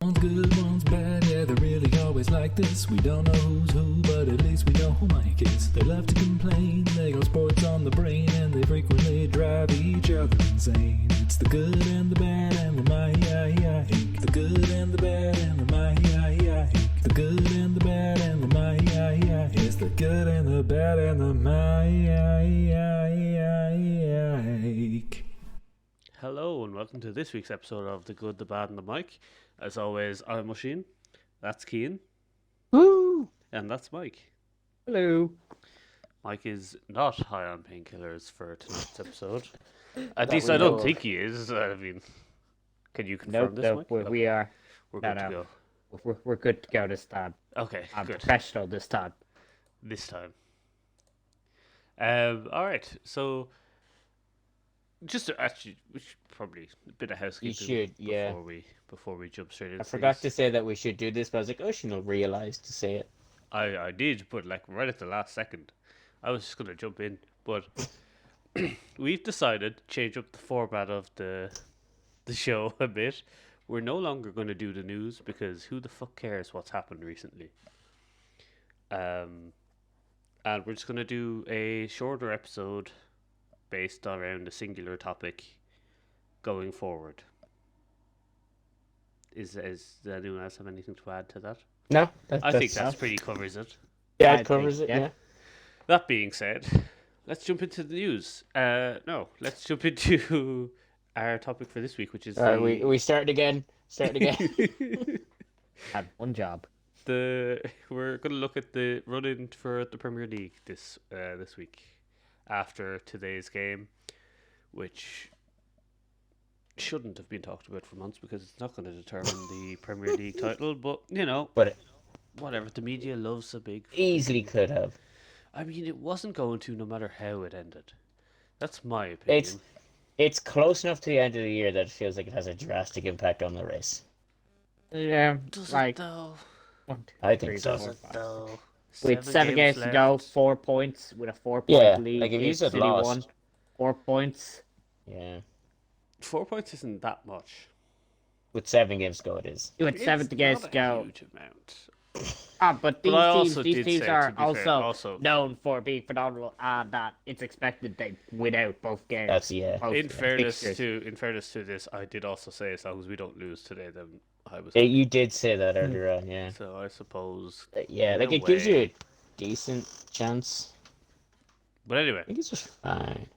One's good, one's bad, yeah, they're really always like this. We don't know who's who, but at least we know who Mike is. They love to complain, they got sports on the brain, and they frequently drive each other insane. It's the good and the bad and the Mike. The good and the bad and the Mike. The good and the bad and the Mike. It's the good and the bad and the Mike. Hello and welcome to this week's episode of The Good, the Bad and the Mike. As always, I'm Machine, that's Cian, Woo! and that's Mike. Hello. Mike is not high on painkillers for tonight's episode. At least I don't think he is. I mean, can you confirm this, Mike? We are. We're good to go. We're good to go this time. Okay, I'm good. professional this time. This time. Alright, so just actually, we should probably a bit of housekeeping before we jump straight into I forgot to say that we should do this, but I was like, oh, she'll realize to say it. I did, but like right at the last second. I was just gonna jump in, but we've decided to change up the format of the show a bit. We're no longer going to do the news because who the fuck cares what's happened recently? And we're just going to do a shorter episode based around a singular topic going forward. Does anyone else have anything to add to that? No, I think that's pretty covers it. Yeah, it covers it. Yeah. That being said, let's jump into the news. Let's jump into our topic for this week, which is we start again. Had one job. We're going to look at the run-in for the Premier League this week after today's game, which shouldn't have been talked about for months because it's not going to determine the Premier League title. But whatever. The media loves a big. Easily could have. I mean, it wasn't going to, no matter how it ended. That's my opinion. It's close enough to the end of the year that it feels like it has a drastic impact on the race. Yeah, does it though? I think so. Does it though? With 7 games to go, 4 points with a 4-point lead. Like if you said City lost, won, 4 points. Yeah. 4 points isn't that much. With 7 games to go, it is. With 7 games to go. Huge amount. But these teams are also known for being phenomenal, and that it's expected they win out both games. That's In fairness to this, I did also say as long as we don't lose today, then I was. You did say that earlier on, yeah. So I suppose. Yeah, like it gives you a decent chance. But anyway, I think it's just fine.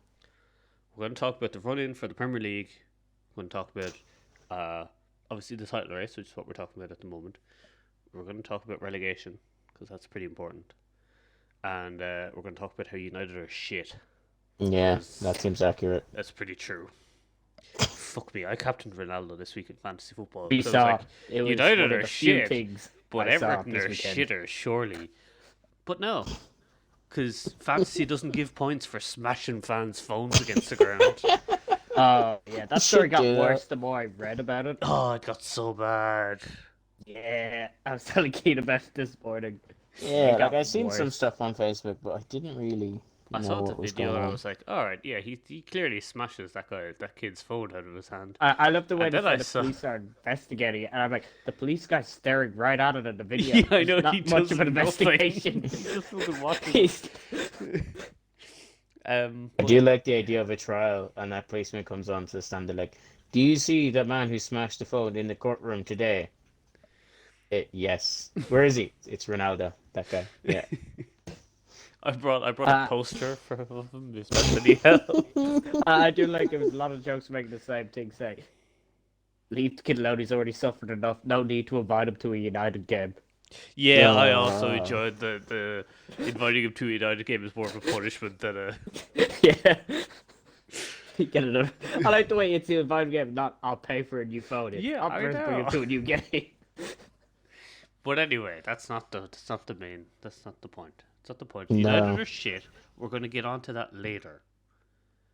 We're going to talk about the run-in for the Premier League. We're going to talk about obviously the title race, which is what we're talking about at the moment. We're going to talk about relegation, because that's pretty important. And we're going to talk about how United are shit. Yeah, that seems accurate. That's pretty true. Fuck me, I captained Ronaldo this week in fantasy football. We saw. It was United one of are the few shit, things but I saw Everton this are weekend. shitter, surely. But no, because fantasy doesn't give points for smashing fans' phones against the ground. Oh, yeah, that story got worse the more I read about it. Oh, it got so bad. Yeah, I was telling Keith about it this morning. Yeah, like I seen some stuff on Facebook, but I didn't really I know saw the what was video going and I on. was like, alright, yeah, he clearly smashes that kid's phone out of his hand. I love the way And then the I saw- police are investigating it, and I'm like, the police guy's staring right at it in the video. Yeah, I know, There's he not much of an doesn't know, investigation. He just wasn't watching. He's- I do like the idea of a trial, and that policeman comes on to the stand. They're like, "Do you see the man who smashed the phone in the courtroom today?" Yes. Where is he? It's Ronaldo. That guy. Yeah. I brought a poster for him. If that's any help. I do like there was a lot of jokes making the same thing. Say, leave the kid alone. He's already suffered enough. No need to invite him to a United game. Yeah, I also enjoyed the inviting him to a United game is more of a punishment than a. Yeah. Get it. I like the way it's the invited game. Not I'll pay for a new phone. Yeah, I'll I bring know. him to a new game. But anyway, that's not the point. It's not the point. No. United are shit. We're going to get onto that later.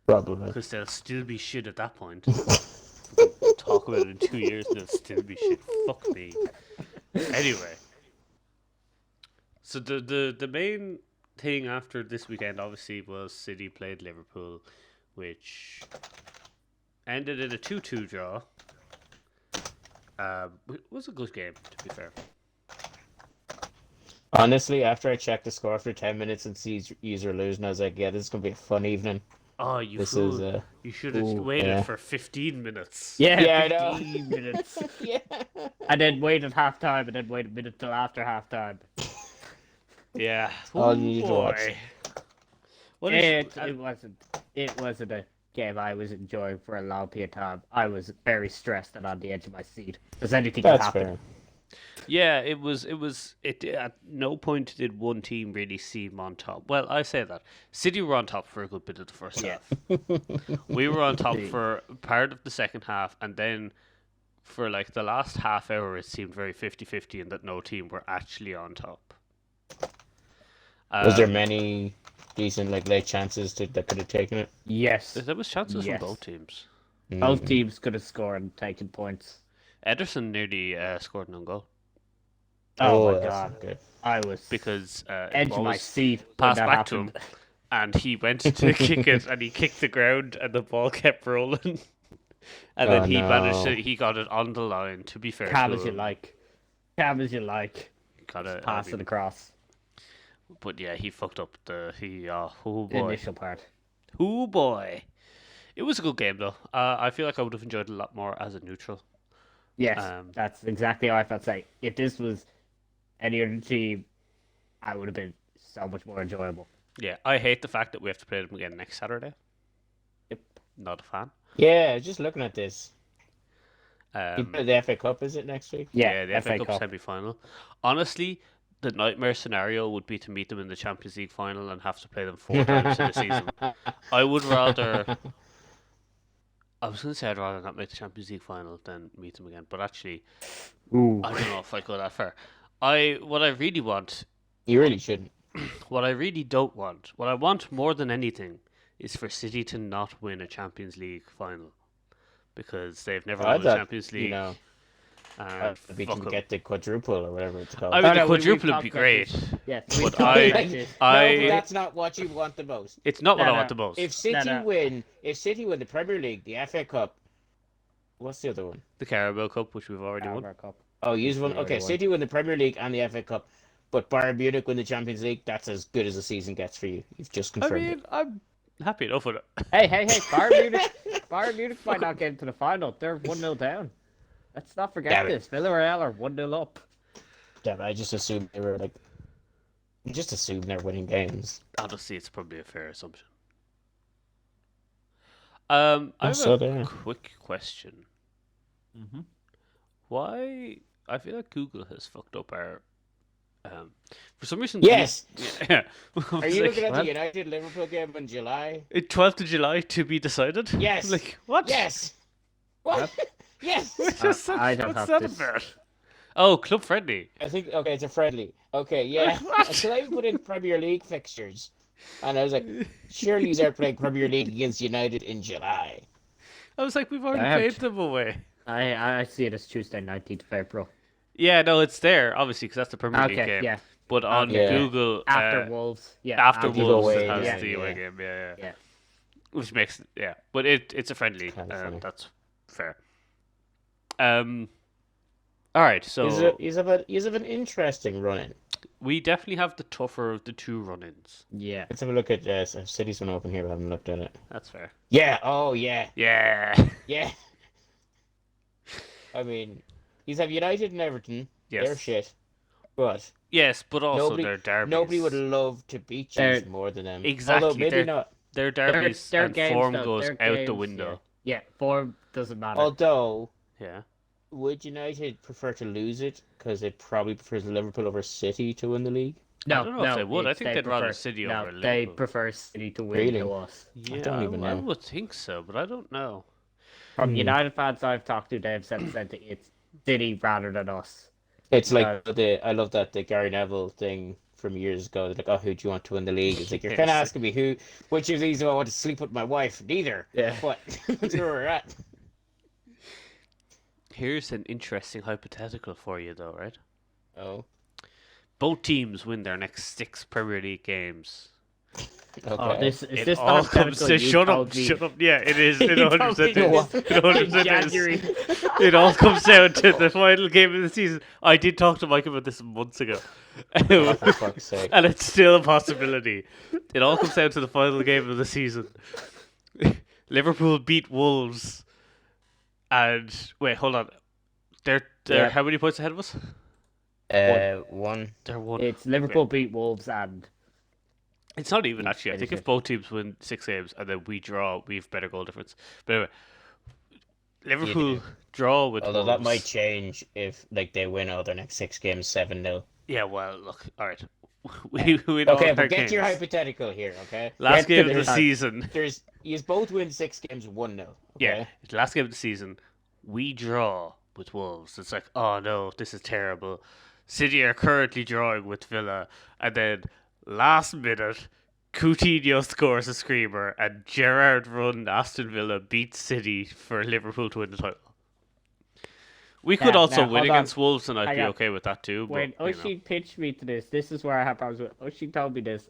Probably. Because they'll still be shit at that point. We'll talk about it in 2 years and they'll still be shit. Fuck me. Anyway. So the main thing after this weekend obviously was City played Liverpool, which ended in a 2-2 draw. It was a good game, to be fair. Honestly, after I checked the score after 10 minutes and see user losing, I was like, yeah, this is gonna be a fun evening. Oh, you This fool! is You should have Ooh, waited yeah. for 15 minutes. Yeah, Yeah, I know. 15 minutes. Yeah. And then wait at halftime, and then wait a minute till after halftime. Yeah. all Oh you need to watch. boy. What is It wasn't a game I was enjoying for a long period of time. I was very stressed and on the edge of my seat because anything could That's happen. fair. Yeah, it was. At no point did one team really seem on top. Well, I say that City were on top for a good bit of the first Yeah. half. We were on top Indeed. for part of the second half, and then for like the last half hour, it seemed very 50-50 and that no team were actually on top. Was there many decent like late chances that could have taken it? Yes. There was chances Yes. from both teams. Both teams could have scored and taken points. Ederson nearly scored an own goal Oh, my that's god. not good. I was because edge ball of my was seat. when passed that back to happened. him, and he went to kick it, and he kicked the ground, and the ball kept rolling. And then Oh, he managed no. to. He got it on the line. To be fair, Calm to as you him. like. Calm as you like. Got it. Pass it across. But yeah, he fucked up the. Oh The boy. initial part. Oh boy. It was a good game though. I feel like I would have enjoyed it a lot more as a neutral. Yes, Um, that's exactly how I felt. Say, if this was any other team, I would have been so much more enjoyable. Yeah, I hate the fact that we have to play them again next Saturday. Yep. Not a fan. Yeah, just looking at this. You Um, play the FA Cup, is it next week? yeah, the FA Cup semi-final. Honestly, the nightmare scenario would be to meet them in the Champions League final and have to play them 4 times in a season. I would rather. I was going to say I'd rather not make the Champions League final than meet them again, but actually, Ooh. I don't know if I go that far. What I really want, You really shouldn't. what I really don't want, what I want more than anything, is for City to not win a Champions League final, because they've never I won a thought, Champions League. you know, And we fuck can 'em. get the quadruple or whatever it's called. I mean, Oh, the no, we've quadruple would talked be about great. this. Yes, But we've talked I- about this. No, I- but that's not what you want the most. It's not what No, I no. want the most. If City no. win the Premier League, the FA Cup, what's the other one? The Carabao Cup, which we've already won. Cup. Oh, you won. Yeah, Okay, they won. City win the Premier League and the FA Cup, but Bayern Munich win the Champions League. That's as good as the season gets for you. You've just I confirmed mean, I'm happy enough with it. Hey, Bayern Munich might not get into the final. They're 1-0 down. Let's not forget Damn it. this. Villarreal are 1-0 up. it. Damn, I just assumed they were like. Just assumed they're winning games. Honestly, it's probably a fair assumption. I have so a there. quick question. Mm-hmm. Why? I feel like Google has fucked up our. For some reason. Yes. Yeah. Are you looking at what? the United Liverpool game in July? 12th of July to be decided? Yes. Like what? Yes. What? yes. What's that, I don't what's have that this. about? Oh, club friendly. I think okay, it's a friendly. Okay, yeah. What? Until I put in Premier League fixtures, and I was like, surely they're playing Premier League against United in July. I was like, we've already I have played to- them away. I see it as Tuesday, 19th of April. Yeah, no, it's there obviously because that's the Premier League Okay, game. yeah. But on Yeah. Google, After Wolves. Yeah. after after Wolves, away it has game, the away yeah. game. Yeah. Yeah. Which makes but it's a friendly. Kinda funny. That's fair. All right, so He's of an interesting run-in. we definitely have the tougher of the two run-ins. Yeah. Let's have a look at City's one open here. I haven't looked at it. That's fair. Yeah. Oh yeah. Yeah. Yeah. I mean, he's have United and Everton. Yes. They're shit. But Yes, but also Nobody- their derbies. nobody would love to beat you They're- more than them. Exactly, Although maybe they're- not. their derbies Their and games, form though, goes their out the games, window. Yeah, form doesn't matter. Although, Yeah. would United prefer to lose it because it probably prefers Liverpool over City to win the league? No, I don't know if they would. I think they'd rather prefer- City no, over they Liverpool. prefer City to win Really? to us. Yeah, don't even I know. would think so, but I don't know. From United fans I've talked to, they've said that it's City rather than us. It's like I love that the Gary Neville thing from years ago. They're like, oh, who do you want to win the league? It's like you're kind of Yes. asking me which of these do I want to sleep with my wife? Neither. Yeah. But that's where we're at. Here's an interesting hypothetical for you, though, right? Oh. Both teams win their next 6 Premier League games. Okay. Is It this all the comes hypothetical to you shut up, told me? shut up. Yeah, it is. It You 100% told me is. this It in 100% January. is. It all comes down to the final game of the season. I did talk to Mike about this months ago. Oh, for fuck's sake. And it's still a possibility. It all comes down to the final game of the season. Liverpool beat Wolves. And wait, hold on. They're Yeah. how many points ahead of us? One. They're one. It's Liverpool beat Wolves and It's not even actually. I It think is if both teams win 6 games and then we draw, we've better goal difference. But anyway, Liverpool do. draw with Although Wolves. that might change if like they win all their next 6 games 7-0. Yeah, well, look, all right. We win all Okay, our but get your games. hypothetical here, okay? Last Get to game of the the season. You both win 6 games 1-0. Okay? Yeah, it's the last game of the season. We draw with Wolves. It's like, oh no, this is terrible. City are currently drawing with Villa, and then last minute, Coutinho scores a screamer, and Gerrard run Aston Villa beats City for Liverpool to win the title. We could Yeah, also now, win hold on. against Wolves, and I'd Hang be on. okay with that too. when But, you know. Oshie pitched me to this is where I have problems with. Oshie told me this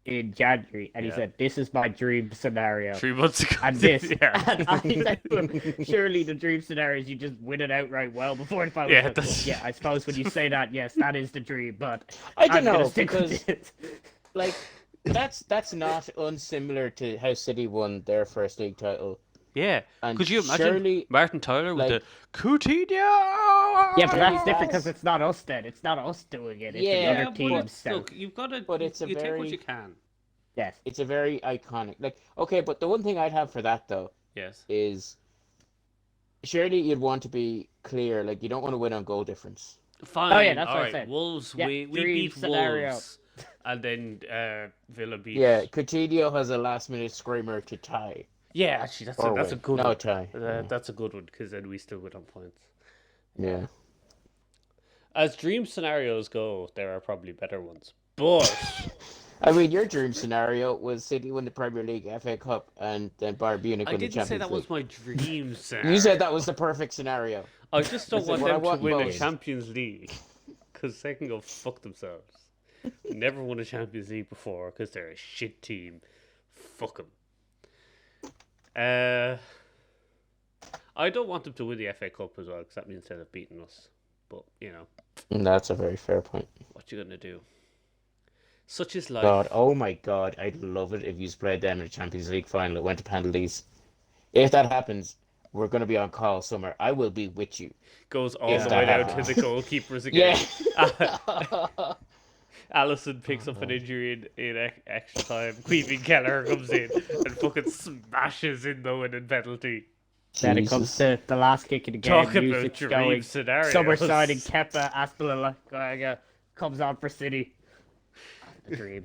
in January, and Yeah. he said, "This is my dream scenario." 3 months ago. And this, yeah. and I said to him, surely the dream scenario is you just win it outright well before the final. Yeah, Like, that's- yeah. I suppose when you say that, yes, that is the dream. But I don't I'm gonna know, stick because with it. like that's not unsimilar to how City won their first league title. Yeah. And Could you imagine surely, Martin Tyler with like- the Coutinho? Yeah, but that's Yeah, different because that's- it's not us. Then it's not us doing it. It's Yeah, the other but teams. it's- So look, you've got to. But it's a you take what very- you can. yes, it's a very iconic. Like, okay, but the one thing I'd have for that though Yes. is surely you'd want to be clear. Like, you don't want to win on goal difference. Fine. Oh, yeah, that's what I all right. said. Wolves. Yeah, we dream beat scenario. Wolves, and then Villa beat. Yeah, Coutinho has a last-minute screamer to tie. Yeah, actually, that's Or that's a win. good No one. tie. That's a good one because then we still win on points. Yeah. As dream scenarios go, there are probably better ones, but I mean, your dream scenario was City win the Premier League, FA Cup, and then Bayern Munich I win the didn't say Champions that League. was my dream scenario. You said that was the perfect scenario. I just don't I said, want "Well, I them to want win a both." Champions League because they can go fuck themselves. Never won a Champions League before because they're a shit team. Fuck them. I don't want them to win the FA Cup as well because that means they'll have beaten us. But you know, That's a very fair point. what you gonna do? Such is life. God, oh my God, I'd love it if you played them in the Champions League final. It went to penalties. If that happens, we're going to be on call somewhere. I will be with you. Goes all If the that way down to happens. the goalkeepers again. Yeah. Allison picks up an injury in extra time. Queevy Keller comes in and fucking smashes in the winning penalty. then it comes to the last kick of the game. Talking about Music's dream going. scenarios. Summer signing Kepa Aspilicueta comes on for City. The dream.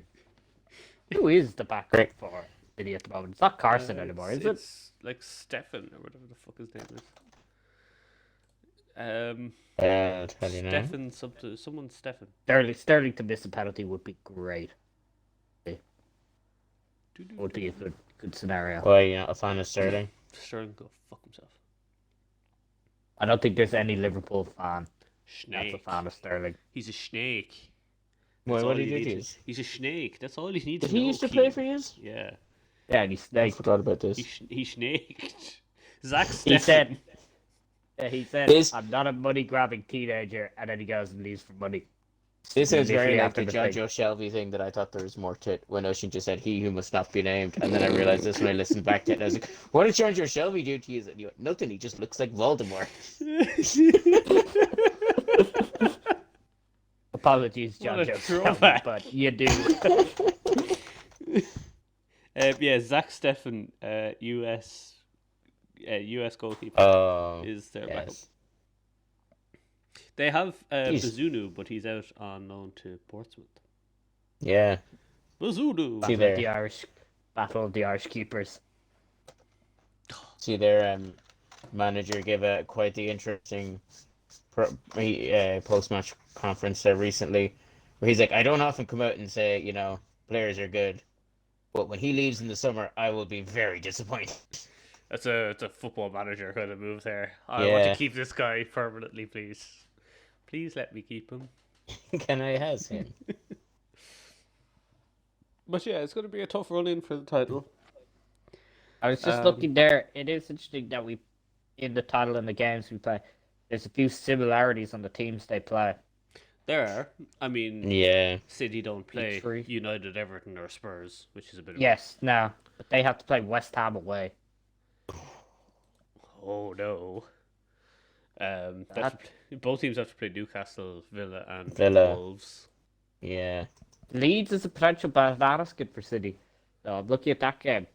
Who is the backup for City at the moment? It's not Carson anymore, is it? It's like Stefan or whatever the fuck his name is. I'll tell you now. Stefan, someone Stefan. Sterling to miss a penalty would be great. Would be a good scenario. Why, you're not a fan of Sterling? Sterling go fuck himself. I don't think there's any Liverpool fan that's a Snake. fan of Sterling. He's a snake. Why, That's what all did you he need do? to- He's a snake. That's all he needs Did to he know, used to play Keane. for you? Yeah. Yeah, and he I snaked. forgot about this. He snaked. Zach He Stefan. said, This- I'm not a money grabbing teenager, and then he goes and leaves for money. This is very Literally like after the the John thing. Joe Shelby thing that I thought there was more to it when Ocean just said he who must not be named, and then I realized this when I listened back to it. And I was like, "What did John Joe Shelby do to you?" And he went, "Nothing. He just looks like Voldemort." Apologies, John What a Joe, throwback. but you do. Yeah, Zach Stefan, US goalkeeper, Oh, is their backup. yes. They have Jeez. Bazunu, but he's out on loan to Portsmouth. Yeah. Bazunu. See there. The Irish battle of the Irish keepers. See, their manager gave a quite the interesting post-match conference there recently, where he's like, "I don't often come out and say, you know, players are good, but when he leaves in the summer, I will be very disappointed." It's a football manager kind of move there. I want to Yeah. keep this guy permanently, please. Please let me keep him. Can I has him? But yeah, it's going to be a tough run in for the title. I was just looking there. It is interesting that we, in the title and the games we play, there's a few similarities on the teams they play. There are. I mean, Yeah. City don't play Three. United, Everton, or Spurs, which is a bit of Yes, no, but they have to play West Ham away. Oh no. They have to both teams have to play Newcastle, Villa, and Villa. Wolves. Yeah. Leeds is a potential banana skin for City. So I'm looking at that game.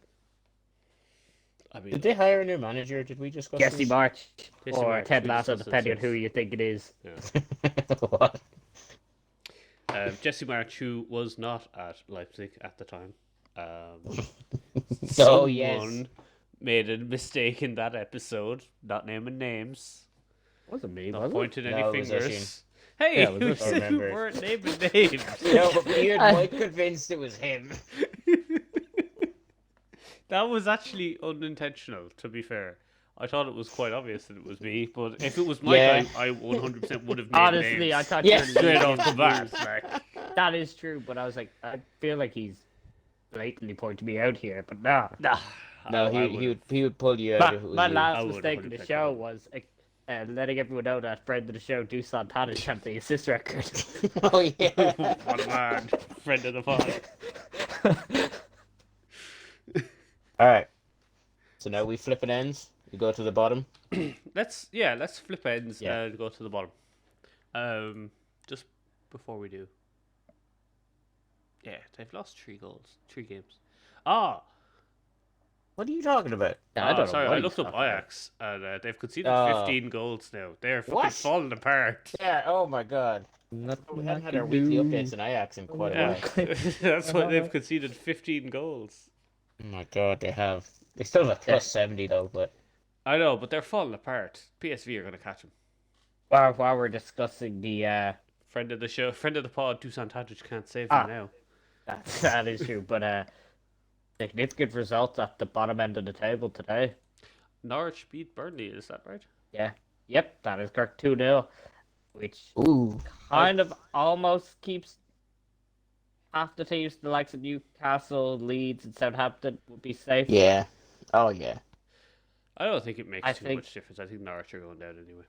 I mean, Did they hire a new manager? Did we discuss Jesse this? March Jesse or March, Ted we Lasso, discussed it depending on since. who you think it is. What? Jesse March, who was not at Leipzig at the time. Oh, yes. Someone made a mistake in that episode, not naming names, Wasn't me, not was it? pointing any No, it was fingers. Hey, Yeah, it was we us. I said we remember. weren't naming names. No, but me and Mike convinced it was him. That was actually unintentional, to be fair. I thought it was quite obvious that it was me, but if it was Mike, Yeah. I 100% would have named Honestly, names I thought Yeah. you were straight leading off the into bat. news. Like, That is true, but I was like, I feel like he's blatantly pointing me out here, but nah. nah. No, he would pull you out if it was My you. last I would mistake in the 100% show agree. was letting everyone know that friend of the show, Dusan Tadic, had the assist record. Oh yeah. What a man. Friend of the pod. All right. So now we flip it ends. We go to the bottom. Let's flip ends Yeah. and go to the bottom. Just before we do. Yeah, they've lost 3 games. Ah, What are you talking about? I don't know sorry, what I he's looked up talking about. Ajax and they've conceded Oh. 15 goals now. They're fucking What? falling apart. Yeah. Oh my God. Nothing We I haven't had can our weekly do. updates in Ajax in quite a Yeah, while. that's why they've conceded 15 goals. Oh my God, they have. They still have plus 70 though, but I know, but they're falling apart. PSV are going to catch them. While we're discussing the Friend of the show, friend of the pod, Dusan Tadic can't save Ah. them now. that is true, but significant results at the bottom end of the table today. Norwich beat Burnley, is that right? Yeah. Yep, that is correct. 2-0, which ooh, kind of almost keeps half the teams, the likes of Newcastle, Leeds, and Southampton, would be safe. yeah. Oh yeah. I don't think it makes I too think- much difference. I think Norwich are going down anyway.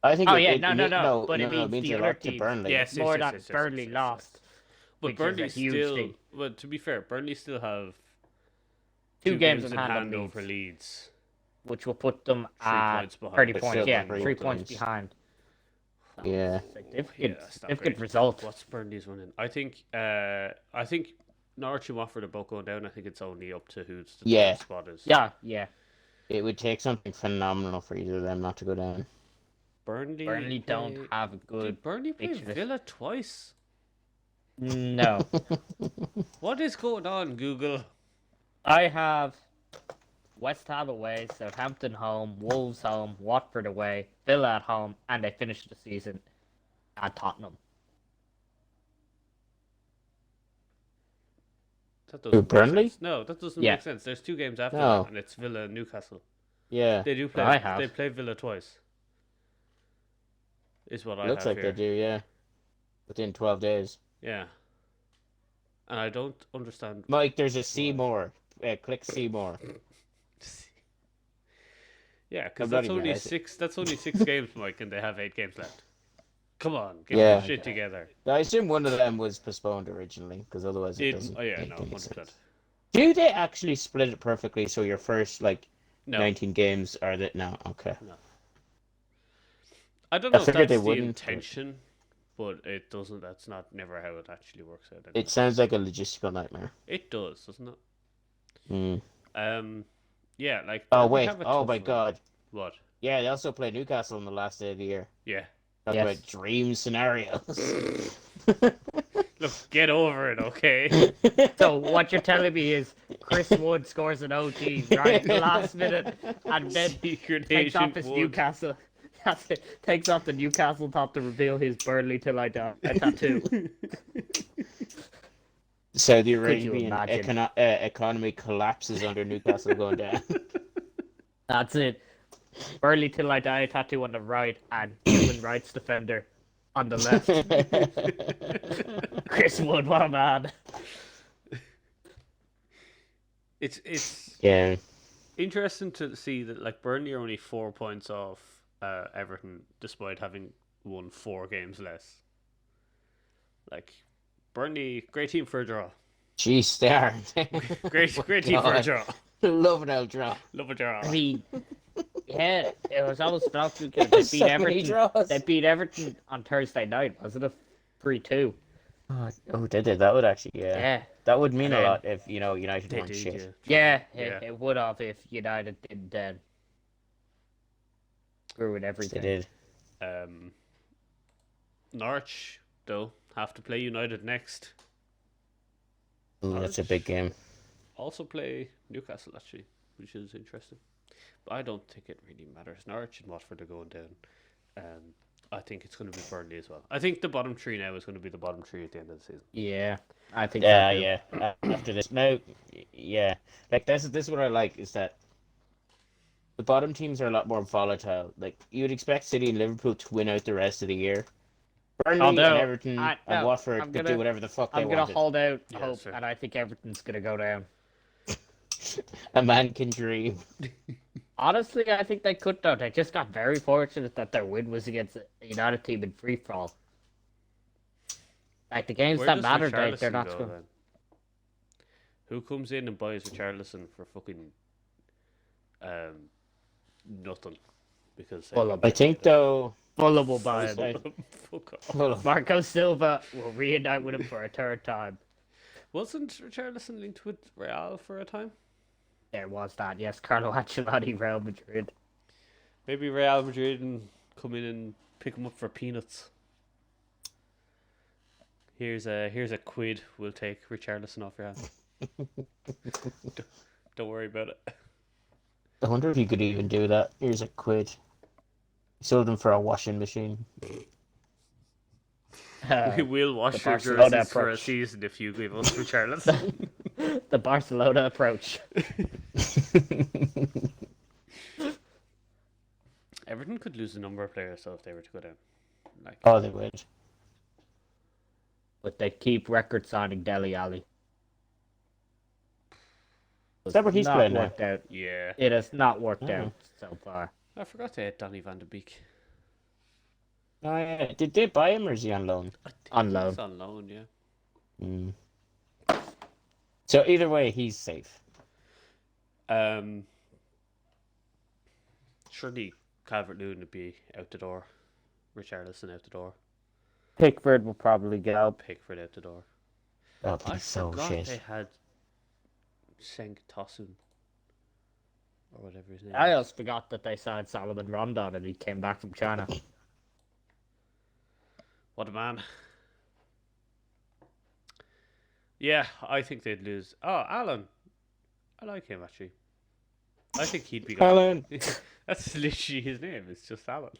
I think. Oh, it, yeah, it, no, it, no, mean- no, but it it means the a other lot to teams- Burnley. Yes, More yes, than yes, Burnley yes. lost. But which is a Burnley huge still. thing. But to be fair, Burnley still have 2 games in in hand on hand Leeds, over Leeds. which will put them 3 at points behind. 30 But points. still Yeah, 3 3 points points. behind. Yeah. Significant, Yeah, that's not significant great. result. What's Burnley's running? I think Norwich and Watford are both going down. I think it's only up to who's the Yeah. top spot is. Yeah, yeah. It would take something phenomenal for either of them not to go down. Burnley. Burnley don't play- have a good. Did Burnley play picture this. Villa twice? No. What is going on, Google? I have West Ham away, Southampton home, Wolves home, Watford away, Villa at home, and they finished the season at Tottenham. That doesn't make Burnley? sense. No, that doesn't Yeah. make sense. There's 2 games after No. that, and it's Villa and Newcastle. Yeah. They do play. I have. They play Villa twice. Is what I Looks have like here. they do, yeah. Within 12 days. Yeah. And I don't understand. Mike, there's a see more. Click see more. Yeah, because I'm that's not even only at it. 6. That's only 6 games, Mike, and they have 8 games left. Come on, get Yeah. your shit together. I assume one of them was postponed originally, because otherwise it doesn't. Oh yeah, make no, any 100%. sense. Do they actually split it perfectly so your first, No, 19 games are that? No, okay. I don't know if figured that's they the wouldn't, intention, but it doesn't. That's not never how it actually works out. Anyway. It sounds like a logistical nightmare. It does, doesn't it? Hmm. Yeah, like. Oh, we wait. have a Oh, tough my run. God. What? Yeah, they also play Newcastle on the last day of the year. Yeah. Talk Yes. about dream scenarios. Look, get over it, okay? So what you're telling me is Chris Wood scores an OT right at the last minute and then Secret takes off Agent his Wood. Newcastle. Takes off the Newcastle top to reveal his Burnley till I die tattoo. Saudi you Arabian imagine? economy collapses under Newcastle going down. That's it. Burnley till I die tattoo on the right and human rights defender on the left. Chris Wood, what a man. It's Yeah. interesting to see that like Burnley are only 4 points off Everton, despite having won 4 games less. Like Burnley, great team for a draw. Jeez, they are. Great team for a God. draw. Love an old draw. Love a draw. I mean, yeah, it was almost felt too good. They beat So many Everton. draws. They beat Everton on Thursday night. Wasn't it 3-2? Oh, did they? That would actually, yeah. Yeah. That would mean And a then- lot if, United They weren't did, shit. yeah. Yeah, Yeah. it would have if United didn't ruin They everything. did. Norwich, though, have to play United next. Ooh, that's a big game. Also play Newcastle, actually, which is interesting. But I don't think it really matters. Norwich and Watford are going down. I think it's going to be Burnley as well. I think the bottom three now is going to be the bottom three at the end of the season. Yeah, I think. Yeah, so too. yeah. After this, now, yeah. Like this is what I like is that the bottom teams are a lot more volatile. Like you'd expect City and Liverpool to win out the rest of the year. Burnley Although, and Everton and no, Watford I'm could gonna- do whatever the fuck they I'm gonna wanted. hold out Yeah, hope, sure. and I think Everton's gonna go down. A man can dream. Honestly, I think they could though. They just got very fortunate that their win was against a United team in free fall. Like the games Where that does matter, they're Richarlison not go, scoring. then? Who comes in and buys Richarlison for fucking nothing? Because Fulham. I think though. Fulham will buy him. Fuck off. Hold on. Marco Silva will reunite with him for a third time. Wasn't Richarlison linked with Real for a time? There was that, yes. Carlo Ancelotti, Real Madrid. Maybe Real Madrid and come in and pick him up for peanuts. Here's a quid. We'll take Richarlison off your hands. Don't worry about it. I wonder if you could even do that. Here's a quid. Sold them for a washing machine. We will wash the your Barcelona jerseys for a approach. season if you give us Richarlison. The Barcelona approach. Everton could lose a number of players though if they were to go down. Like, Oh, they would. But they keep record signing Dele Alli. Is that where he's Not playing now? worked out. yeah. It has not worked Oh. out so far. I forgot to add Donny van de Beek. Oh, yeah. Did they buy him or is he on loan? I think On he's loan. on loan, yeah. Mm. So either way, he's safe. Surely Calvert-Lewin would be out the door. Richarlison out the door. Pickford will probably go. Pickford out the door. That'd I be so forgot shit. they had Senk Tosun. Or whatever his name I is. also forgot that they signed Solomon Rondon and he came back from China. What a man. Yeah, I think they'd lose. Oh, Alan. I like him, actually. I think he'd be good. Alan. That's literally his name. It's just Alan.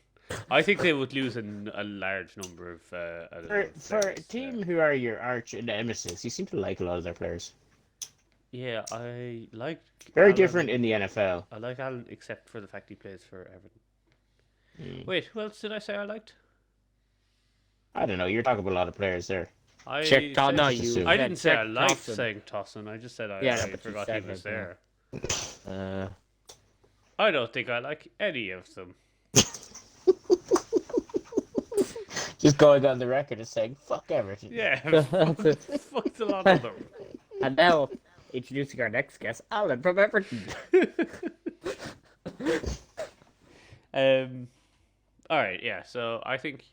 I think they would lose a large number of. For a team who are your arch nemesis, you seem to like a lot of their players. Yeah, I like. Very Alan. different in the NFL. I like Alan, except for the fact he plays for Everton. Mm. Wait, who else did I say I liked? I don't know. You're talking about a lot of players there. I Check said- no, Just you. assume. I said didn't say I check liked Thompson. saying Tossin. I just said I, Yeah, I but you forgot he said was it, yeah. there. Uh, I don't think I like any of them. just going on the record and saying, fuck Everton. Yeah, fucked a lot of them. And now, introducing our next guest, Alan from Everton. All right, yeah. So I think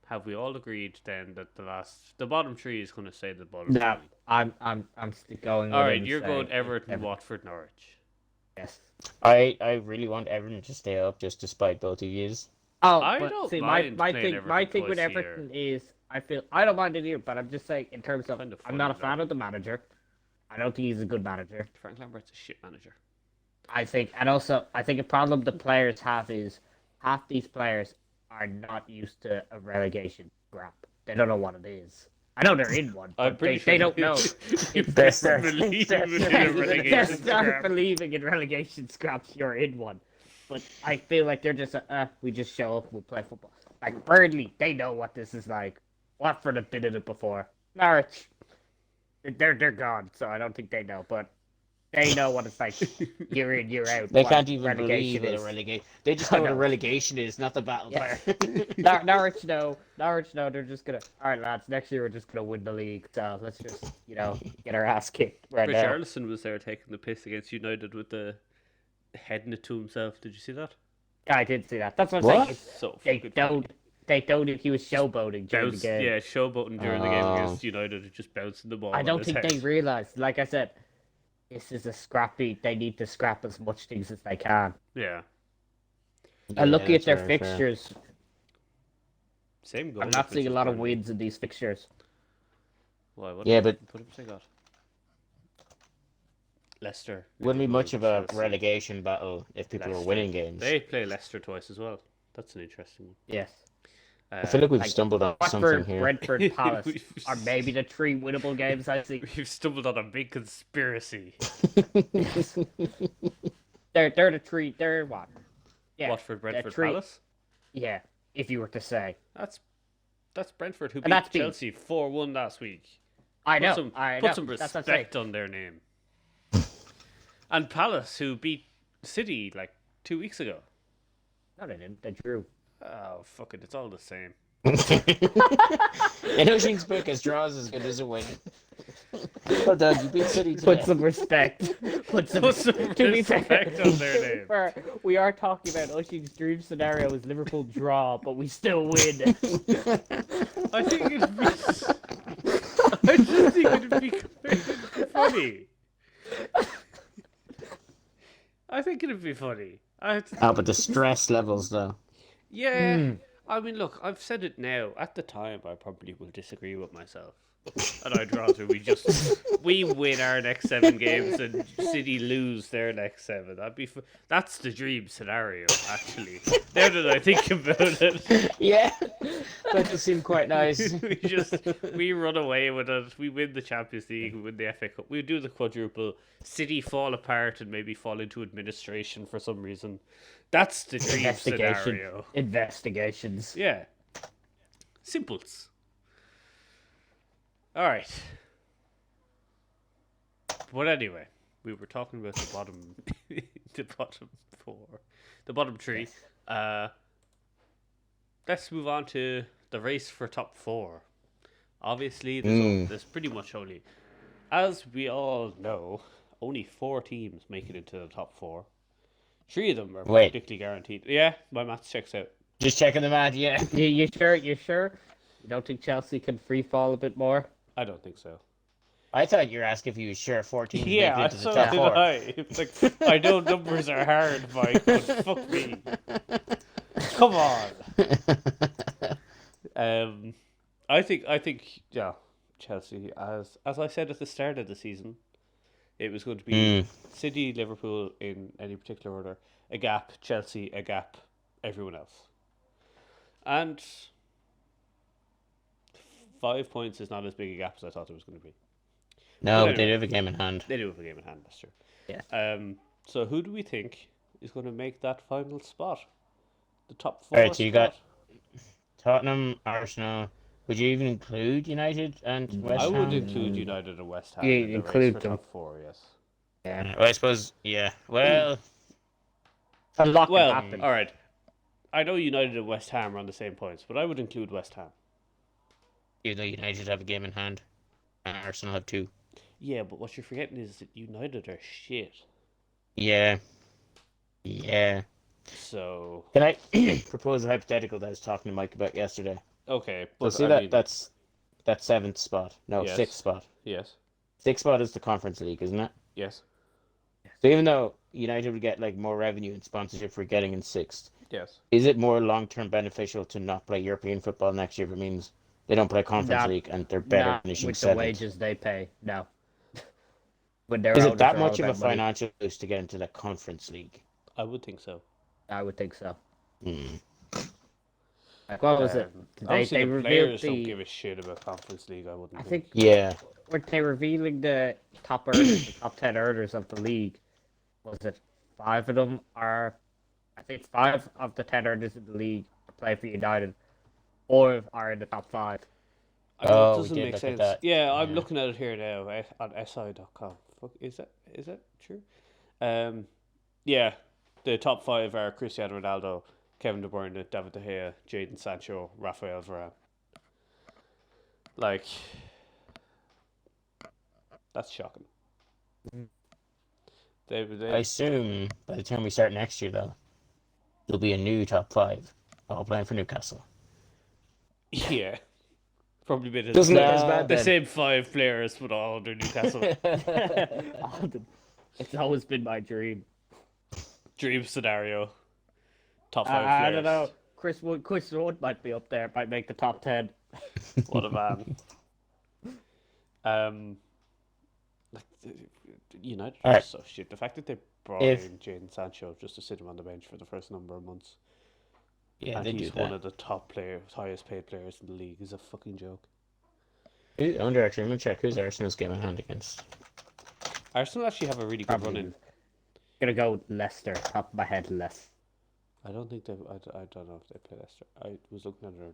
have we all agreed then that the bottom three is going to stay the bottom No, three? I'm still going. All with right, him you're saying going Everton, Everton. Watford, Norwich. Yes. I really want Everton to stay up just despite both of yous. Oh, I but don't see, mind my playing thing, my Everton thing with twice a year. Everton is, I don't mind it either, but I'm just saying in terms of, Kind of I'm not a funny, fan though. of the manager. I don't think he's a good manager. Frank Lambert's a shit manager. I think, and also, I think a problem the players have is half these players are not used to a relegation scrap. They don't know what it is. I know they're in one, I'm but pretty they sure don't know. You It's best their- believe their- in a their- relegation Just start scrap. believing in relegation scraps, you're in one. But I feel like they're just, we just show up, we play football. Like Burnley, they know what this is like. Watford have been in it before. Norwich, they're gone, so I don't think they know. But They know what it's like. Year in, year out. They what can't even relegation believe what a is. relegation. They just I know what a know. relegation is, not the battle Yeah. part. Norwich know. Norwich know. They're just gonna. All right, lads. Next year we're just gonna win the league. So let's just, get our ass kicked right now. Richarlison was there taking the piss against United with the heading it to himself. Did you see that? I did see that. That's what I'm What? saying. It's, So they fucking don't. funny. They don't. If he was showboating during the Bounced, game. yeah, showboating during the game Oh. against United, just bouncing the ball. I on don't his think head. they realize. Like I said, this is a scrappy. They need to scrap as much things as they can. Yeah, And looking at that's their very fair. fixtures, same goal. I'm not seeing a lot of wins in these fixtures. Why? What Yeah, what have they got? Leicester. Wouldn't be Liverpool, much of a Chelsea. relegation battle if people were Leicester. winning games. They play Leicester twice as well. That's an interesting one. Yes. I feel like we've like stumbled on something Watford, here. Brentford, Palace are maybe the 3 winnable games I see. We've stumbled on a big conspiracy. They're the 3. They're what? Yeah. Watford, Brentford, three- Palace. Yeah. If you were to say, That's Brentford who And beat that's been- Chelsea 4-1 last week. I know. Put I know. some That's what I'm saying. respect on their name. And Palace who beat City like 2 weeks ago. No, they didn't. They drew. Oh fuck it, it's all the same. In Ocean's book, as draws as good as a win. Well done, you beat City today. Put some respect. Put some To be respect on their name. We are talking about Ocean's dream scenario is Liverpool draw, but we still win. I think it'd be. I just think it'd be funny. I think it'd be funny. Oh, but the stress levels, though. Yeah. I mean, look, I've said it now. At the time, I probably will disagree with myself. And I'd rather we win our next 7 games and City lose their next 7. That's the dream scenario, actually. Now that I think about it. Yeah, that does seem quite nice. we run away with it. We win the Champions League. We win the FA Cup. We do the quadruple. City fall apart and maybe fall into administration for some reason. That's the dream scenario. Investigations. Yeah. Simples. All right. But anyway, we were talking about the bottom, the bottom 4, the bottom 3. Let's move on to the race for top 4. Obviously, there's pretty much only, as we all know, only 4 teams make it into the top 4. 3 of them are practically guaranteed. Yeah, my maths checks out. Just checking the math, yeah. You sure? You sure? You don't think Chelsea can free fall a bit more? I don't think so. I thought you were asking if you were sure 14 Yeah, make it into the so top did 4. I. It's like, I know numbers are hard, Mike, but fuck me. Come on. I think, yeah, Chelsea, as I said at the start of the season, it was going to be City, Liverpool in any particular order, a gap, Chelsea, a gap, everyone else. And 5 points is not as big a gap as I thought it was going to be. No, But but they do have a game in hand. They do have a game in hand, that's true. Yeah. So who do we think is going to make that final spot? The top 4 Alright, so you got spot? Tottenham, Arsenal. Would you even include United and West I Ham? would include United and West Ham Yeah, in the include race for them. top 4, yes. Yeah. Well, I suppose, yeah. Well, A lot can Well, happen. all right. I know United and West Ham are on the same points, but I would include West Ham. even though United have a game in hand, and Arsenal have 2. Yeah, but what you're forgetting is that United are shit. Yeah. Yeah. So, Can I propose a hypothetical that I was talking to Mike about yesterday? okay. So But see I that mean, that's that 7th spot. No, Yes. 6th spot. Yes. 6th spot is the Conference League, isn't it? Yes. So even though United would get like more revenue and sponsorship for getting in 6th, Yes. is it more long-term beneficial to not play European football next year if it means they don't play Conference Not- League and they're better Not finishing with the 7th? wages they pay. No. When their Is it owners that are all much of a about money, financial boost to get into the Conference League? I would think so. I would think so. Hmm. Like, what was it? Obviously, They the revealed players don't the. give a shit about Conference League, I wouldn't I think Yeah. were they revealing the top earners, the top 10 earners of the league? Was it 5 of them are? I think 5 of the 10 earners in the league play for United, or are in the top 5. I mean, Oh, it we doesn't did make look at sense. that. Yeah, I'm Yeah. looking at it here now on SI.com. fuck is that true? Yeah, the top five are Cristiano Ronaldo, Kevin De Bruyne, David De Gea, Jadon Sancho, Rafael Varane. Like, that's shocking. I They assume by the time we start next year, though, there'll be a new top five, all playing for Newcastle. yeah, probably been Doesn't look as bad the then. same five players, but all under Newcastle. It's always been my dream. Dream scenario. Top five I players. don't know. Chris Wood might be up there. Might make the top 10. What a man. Like United are Alright. so shit. The fact that they brought If- in Jadon Sancho just to sit him on the bench for the first number of months, Yeah, and they he's do one that. of the top players, highest paid players in the league, is a fucking joke. I wonder, actually, I'm going to check who's Arsenal's game in hand against. Arsenal actually have a really good run Probably in. gonna go with Leicester. Top of my head, Leicester. I don't think they. I don't know if they play Leicester. I was looking at it earlier.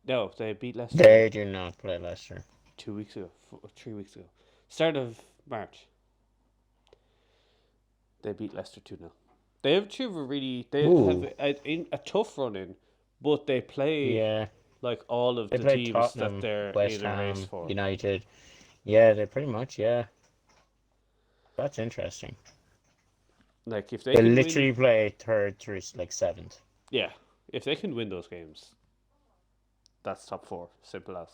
No, they beat Leicester They do not play Leicester. 2 weeks ago, 3 weeks ago, start of March. They beat Leicester 2-0. They have Ooh. a tough run in, but they play Yeah, like all of they the play teams Tottenham, that they're West in a race Ham, for. United. Yeah, they pretty much, yeah. That's interesting. Like if they They can literally win, play third through like seventh. yeah, if they can win those games, that's top four. Simple as.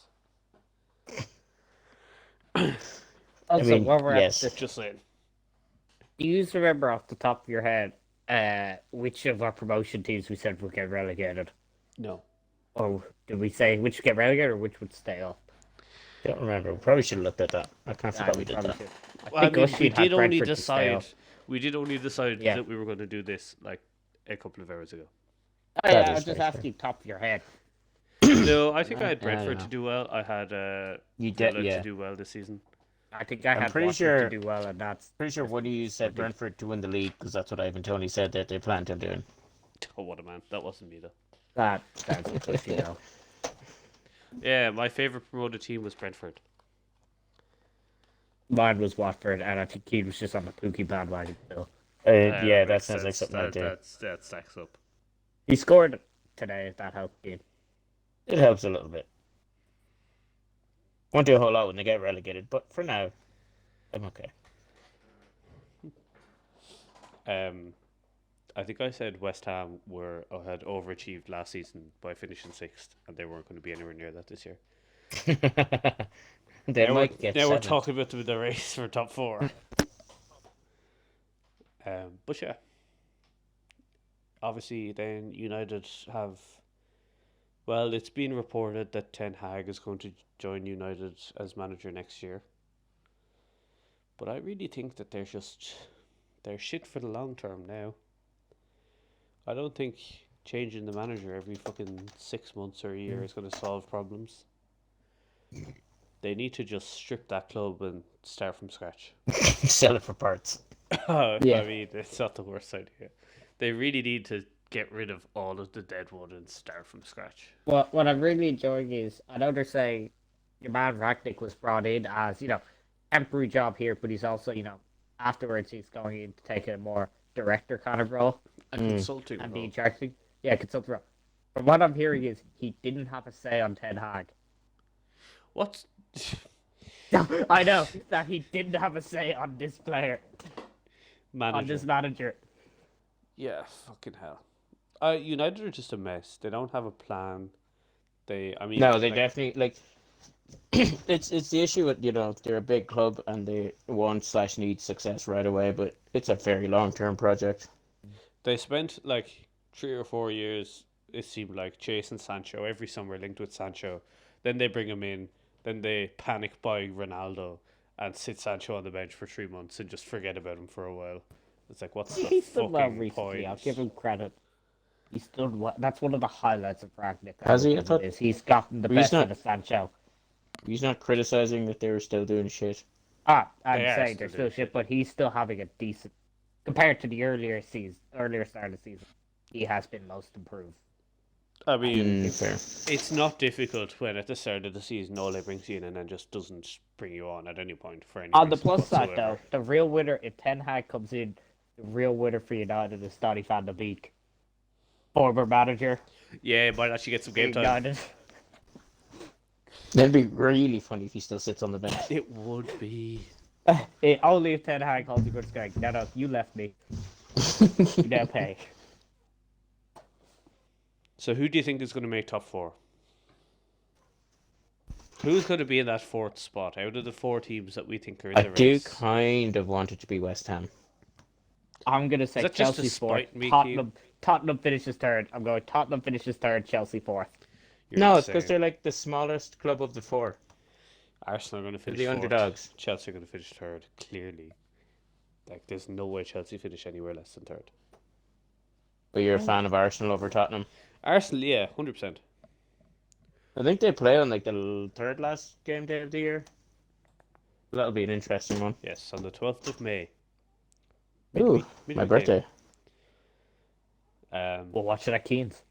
Also, mean, while we're yes. at this, Just saying. do you remember off the top of your head which of our promotion teams we said would get relegated? No. Or did we say which would get relegated or which would stay up? Don't remember. We probably should have looked at that. I can't forget we did probably that. should. Well, I mean, Ushy we had did only Brentford to stay decide. up. We did only decide Yeah. that we were going to do this like a couple of hours ago. Oh, That yeah, is I was just very asking top of your head. No, I think I had I don't Brentford know. to do well. I had You did, Villa yeah. to do well this season. I think I I'm had pretty Watford sure- to do well, and that's Pretty sure what you said Brentford to win the league because that's what Ivan Tony said that they planned on doing. Oh, what a man! That wasn't me though. that. That's good, you know. Yeah, my favorite promoted team was Brentford. Mine was Watford, and I think he was just on the Pookie bandwagon still. Yeah, that makes sounds like sense. something I do. That stacks up. He scored today, if that helped you. It helps a little bit. Won't do a whole lot when they get relegated, but for now, I'm okay. I think I said West Ham had overachieved last season by finishing sixth, and they weren't going to be anywhere near that this year. They Now might we're, get now we're seventh. talking about the race for top four. But yeah, obviously, then United have. Well, it's been reported that Ten Hag is going to join United as manager next year. But I really think that they're shit for the long term now. I don't think changing the manager every fucking 6 months or a year is going to solve problems. They need to just strip that club and start from scratch. Sell it for parts. Yeah. I mean, it's not the worst idea. They really need to get rid of all of the dead wood and start from scratch. Well, what I'm really enjoying is, I know they're saying your man Ragnick was brought in as, temporary job here, but he's also, afterwards he's going in to take a more director kind of role A consulting and role. be in charge. Yeah, consultant role. But what I'm hearing is he didn't have a say on Ten Hag. What? I know that he didn't have a say on this player, on Manager. this manager. Yeah, fucking hell. United are just a mess. They don't have a plan. No, they definitely it's the issue with they're a big club and they want/need success right away, but it's a very long-term project. They spent like 3 or 4 years, it seemed like, chasing Sancho every summer, linked with Sancho. Then they bring him in. Then they panic buying Ronaldo and sit Sancho on the bench for 3 months and just forget about him for a while. It's like, what's the He's done well fucking recently. point? I'll give him credit. He's done well. That's one of the highlights of Ragnick. Has he? I thought- He's gotten the But he's best not- out of Sancho. He's not criticizing that they were still doing shit. I'm They are saying still they're doing still shit, but he's still having a decent compared to the earlier start of the season. He has been most improved. I mean, Fair. it's not difficult when at the start of the season Ole brings you in and then just doesn't bring you on at any point for any On the reason plus side, whatsoever. though, the real winner, if Ten Hag comes in, the real winner for United is Donny van de Beek, former manager Yeah, might actually get some for game time. United. That'd be really funny if he still sits on the bench. It would be. Only if Ten Hag holds a good strike. No, you left me. You now pay. So who do you think is going to make top four? Who's going to be in that fourth spot out of the four teams that we think are in I the do race? kind of want it to be West Ham. I'm gonna say Is that just to Chelsea fourth. spite me, Tottenham finishes third. I'm going Tottenham finishes third. Chelsea fourth. You're No, it's because insane. they're like the smallest club of the four. Arsenal are going to They're finish the fourth. underdogs. Chelsea are going to finish third, clearly. Like, there's no way Chelsea finish anywhere less than third. But you're a fan of Arsenal over Tottenham. Arsenal, yeah, 100%. I think they play on like the third last game day of the year. That'll be an interesting one. Yes, on the 12th of May. Ooh, Midweek my game. birthday. We'll watch it at Keens.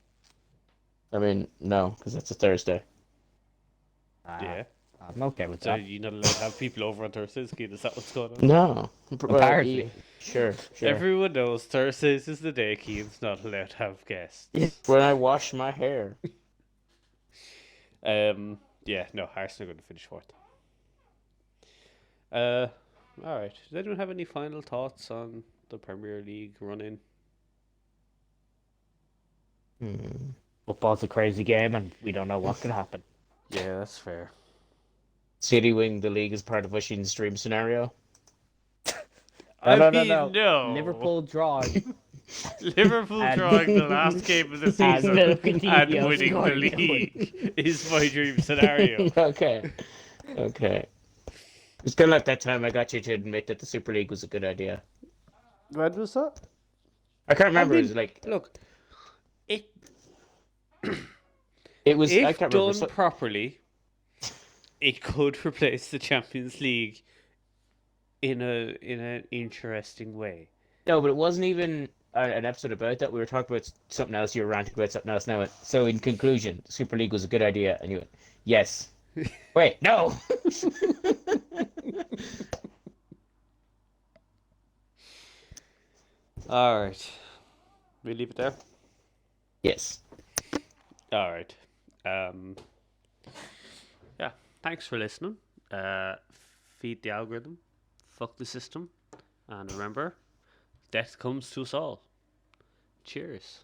I mean, no, because it's a Thursday. Yeah. I'm okay with So that. you're not allowed to have people over on Thursdays, Keane? Is that what's going on? No. Apparently. Sure. Everyone knows Thursdays is the day Keane's not allowed to have guests. When I wash my hair. Yeah, no, Arsenal are going to finish fourth. Alright. Does anyone have any final thoughts on the Premier League run-in? Football's a crazy game, and we don't know what could happen. Yeah, that's fair. City wing the league as part of Wishington's dream scenario. No. no. Liverpool drawing. Liverpool And- drawing the last game of the And season Coutinho and winning the scoring a league is my dream scenario. Okay. It's kind of like that time I got you to admit that the Super League was a good idea. When was that? I can't remember. mean, It was like Look, it it was. I if can't done remember. properly, it could replace the Champions League in an interesting way. No, but it wasn't even an episode about that. We were talking about something else. You were ranting about something else now. So in conclusion, the Super League was a good idea, and you went, yes. Wait, no. All right, we leave it there. Yes. All right. Yeah. Thanks for listening. Feed the algorithm. Fuck the system. And remember, death comes to us all. Cheers.